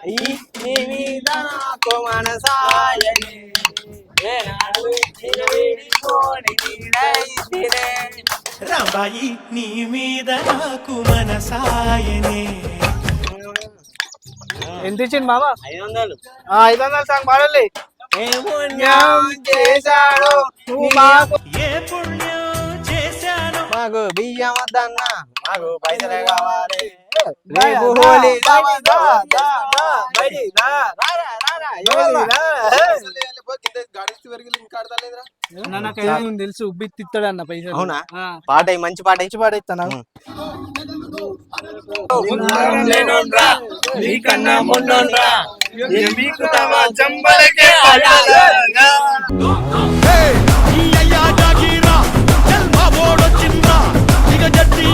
నీ మీద నాకు మనసాయనే ఏనాడు వీడిపోని నీడైతినే రాంబాయి నీ మీద నాకు మనసాయనే. ఎంత ఇచ్చింది మామ? 500. 500 సాంగ్ పాడాలి. ఏ పుణ్యం చేశాడు మాకు, ఏ పుణ్యం చేశాను, మాకు బియ్యం వద్దన్నా, మాకు పైసలే కావాలి. రేపు హోలీ తెలుసు ఉబ్బిత్తిస్తాడు అన్న పైసలు. అవునా? పాట మంచి పాట ఇచ్చి పాట ఇస్తాను. జట్టి